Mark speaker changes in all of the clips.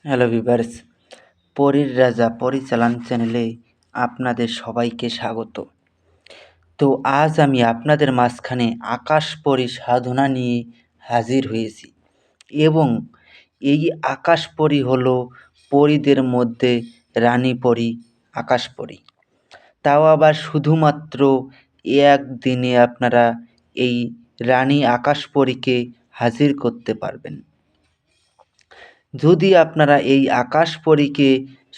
Speaker 1: Hello viewers, পরীর রাজা পরিচালন চ্যানেলে আপনাদের সবাইকে স্বাগত। তো আজ আমি আপনাদের মাঝখানে আকাশপরী সাধনা নিয়ে হাজির হয়েছি এবং এই আকাশপরী হলো পরীদের মধ্যে রানী পরী, আকাশপরী। তাও আবার শুধুমাত্র একদিনে আপনারা এই রানী আকাশপরীকে হাজির করতে পারবেন। যদি আপনারা এই আকাশপরীকে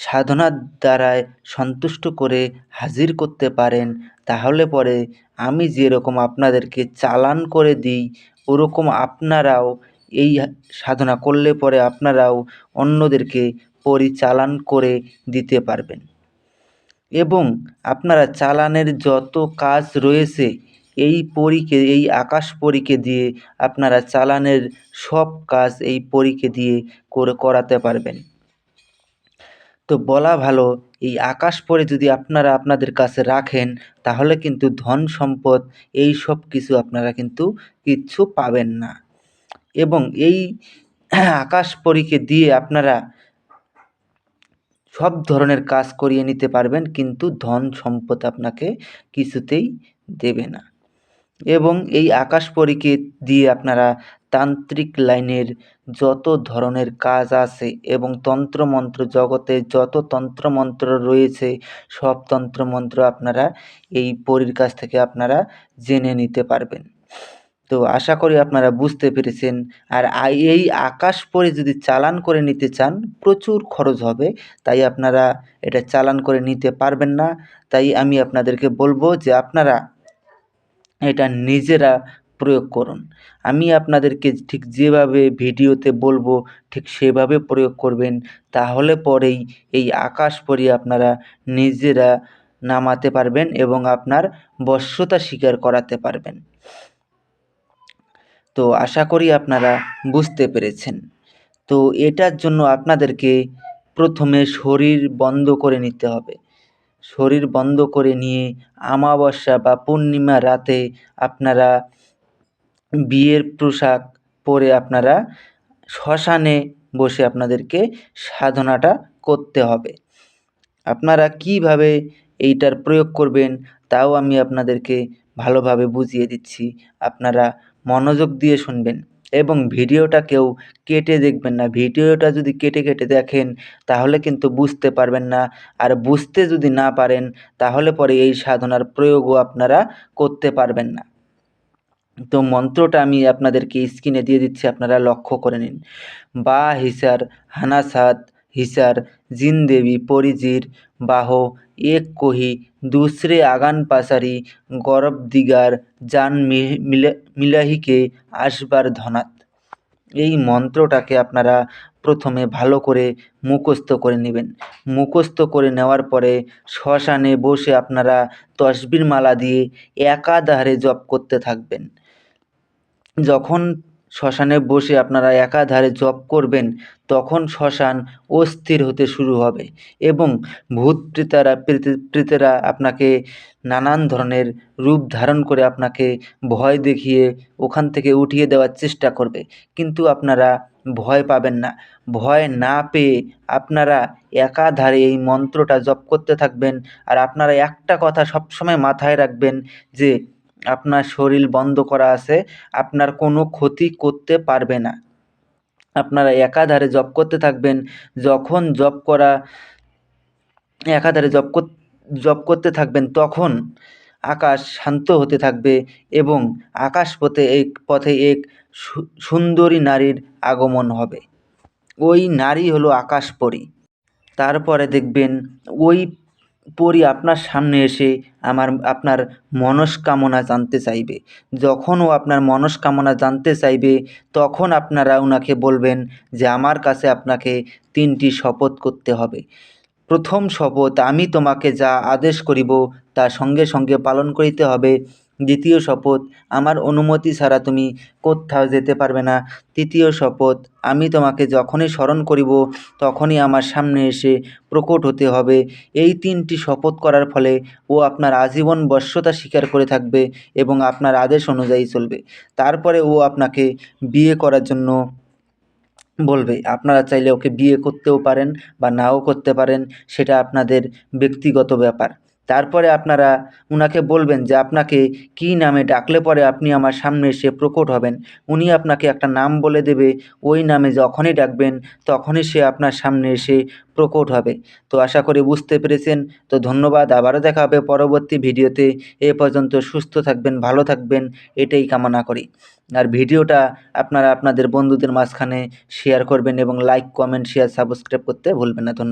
Speaker 1: সাধনার দ্বারায় সন্তুষ্ট করে হাজির করতে পারেন, তাহলে পরে আমি যেরকম আপনাদেরকে চালান করে দিই, ওরকম আপনারাও এই সাধনা করলে পরে আপনারাও অন্যদেরকে পরিচালন করে দিতে পারবেন এবং আপনারা চালানের যত কাজ রয়েছে এই আকাশপরীকে দিয়ে আপনারা চালানের সব কাজ এই পরীকে দিয়ে করাতে পারবেন। তো বলা ভালো, এই আকাশপরী যদি আপনারা আপনাদের কাছে রাখেন, তাহলে কিন্তু ধন সম্পদ এই সব কিছু আপনারা কিন্তু কিচ্ছু পাবেন না এবং এই আকাশপরীকে দিয়ে আপনারা সব ধরনের কাজ করিয়ে নিতে পারবেন, কিন্তু ধন সম্পদ আপনাকে কিছুতেই দেবে না। এবং এই আকাশপরীকে দিয়ে আপনারা তান্ত্রিক লাইনের যত ধরনের কাজ আছে এবং তন্ত্রমন্ত্র জগতে যত তন্ত্রমন্ত্র রয়েছে, সব তন্ত্রমন্ত্র আপনারা এই পরীর কাছ থেকে আপনারা জেনে নিতে পারবেন। তো আশা করি আপনারা বুঝতে পেরেছেন। আর এই আকাশপরী যদি চালান করে নিতে চান, প্রচুর খরচ হবে, তাই আপনারা এটা চালান করে নিতে পারবেন না। তাই আমি আপনাদেরকে বলবো যে আপনারা এটা নিজেরা প্রয়োগ করুন। আমি আপনাদেরকে ঠিক যেভাবে ভিডিওতে বলবো ঠিক সেভাবে প্রয়োগ করবেন, তাহলে পরেই এই আকাশপরী আপনারা নিজেরা নামাতে পারবেন এবং আপনার বশ্যতা স্বীকার করাতে পারবেন। তো আশা করি আপনারা বুঝতে পেরেছেন। তো এটার জন্য আপনাদেরকে প্রথমে শরীর বন্ধ করে নিতে হবে। শরীর বন্ধ করে নিয়ে অমাবস্যা বা পূর্ণিমা রাতে আপনারা বিয়ের পোশাক পরে আপনারা শ্মশানে বসে আপনাদেরকে সাধনাটা করতে হবে। আপনারা কিভাবে এইটার প্রয়োগ করবেন তাও আমি আপনাদেরকে ভালোভাবে বুঝিয়ে দিচ্ছি। আপনারা মনোযোগ দিয়ে শুনবেন এবং ভিডিওটা কেউ কেটে দেখবেন না। ভিডিওটা যদি কেটে কেটে দেখেন, তাহলে কিন্তু বুঝতে পারবেন না। আর বুঝতে যদি না পারেন, তাহলে পরে এই সাধনার প্রয়োগও আপনারা করতে পারবেন না। তো মন্ত্রটা আমি আপনাদেরকে স্ক্রিনে দিয়ে দিচ্ছি, আপনারা লক্ষ্য করে নিন। বা হিসার হানাসাত হিসার জিনদেবী পরিজির বাহ এক কহি दूसरे आगान पासारी गौरव दिगार जान মিলাহিকে আসবার ধনাত। এই মন্ত্রটাকে আপনারা প্রথমে ভালো করে মুখস্থ করে নেবেন। মুখস্থ করে নেওয়ার পরে শ্মশানে বসে আপনারা তসবির মালা দিয়ে একাধারে জপ করতে থাকবেন। যখন শ্মশানে বসে আপনারা একাধারে জপ করবেন, তখন শ্মশান অস্থির হতে শুরু হবে এবং ভূত প্রেতেরা আপনাকে নানান ধরনের রূপ ধারণ করে আপনাকে ভয় দেখিয়ে ওখান থেকে উঠিয়ে দেওয়ার চেষ্টা করবে, কিন্তু আপনারা ভয় পাবেন না। ভয় না পেয়ে আপনারা একাধারে এই মন্ত্রটা জপ করতে থাকবেন। আর আপনারা একটা কথা সবসময় মাথায় রাখবেন যে আপনার শরীর বন্ধ করা আছে, আপনার কোনো ক্ষতি করতে পারবে না। আপনারা একাধারে জপ করতে থাকবেন। যখন একাধারে জপ করতে থাকবেন, তখন আকাশ শান্ত হতে থাকবে এবং আকাশ পথে এক সুন্দরী নারীর আগমন হবে। ওই নারী হলো আকাশপরী। তারপরে দেখবেন ওই পরী আপনার সামনে এসে আপনার মনস্কামনা জানতে চাইবে। যখন ও আপনার মনস্কামনা জানতে চাইবে, তখন আপনারা ওনাকে বলবেন যে আমার কাছে আপনাকে 3টি শপথ করতে হবে। প্রথম শপথ, আমি তোমাকে যা আদেশ করিব তা সঙ্গে সঙ্গে পালন করিতে হবে। দ্বিতীয় শপথ, আমার অনুমতি ছাড়া তুমি কোথাও যেতে পারবে না। তৃতীয় শপথ, আমি তোমাকে যখনই স্মরণ করিব তখনই আমার সামনে এসে প্রকট হতে হবে। এই 3টি শপথ করার ফলে ও আপনার আজীবন বশ্যতা স্বীকার করে থাকবে এবং আপনার আদেশ অনুযায়ী চলবে। তারপরে ও আপনাকে বিয়ে করার জন্য বলবে। আপনারা চাইলে ওকে বিয়ে করতেও পারেন বা নাও করতে পারেন, সেটা আপনাদের ব্যক্তিগত ব্যাপার। তারপরে আপনারা উনাকে বলবেন যে আপনাকে কী নামে ডাকলে পরে আপনি আমার সামনে এসে প্রকট হবেন। উনি আপনাকে একটা নাম বলে দেবে, ওই নামে যখনই ডাকবেন তখনই সে আপনার সামনে এসে প্রকট হবে। তো আশা করি বুঝতে পেরেছেন। তো ধন্যবাদ, আবারও দেখা হবে পরবর্তী ভিডিওতে। এ পর্যন্ত সুস্থ থাকবেন, ভালো থাকবেন, এটাই কামনা করি। আর ভিডিওটা আপনারা আপনাদের বন্ধুদের মাঝখানে শেয়ার করবেন এবং লাইক, কমেন্ট, শেয়ার, সাবস্ক্রাইব করতে ভুলবেন না। ধন্যবাদ।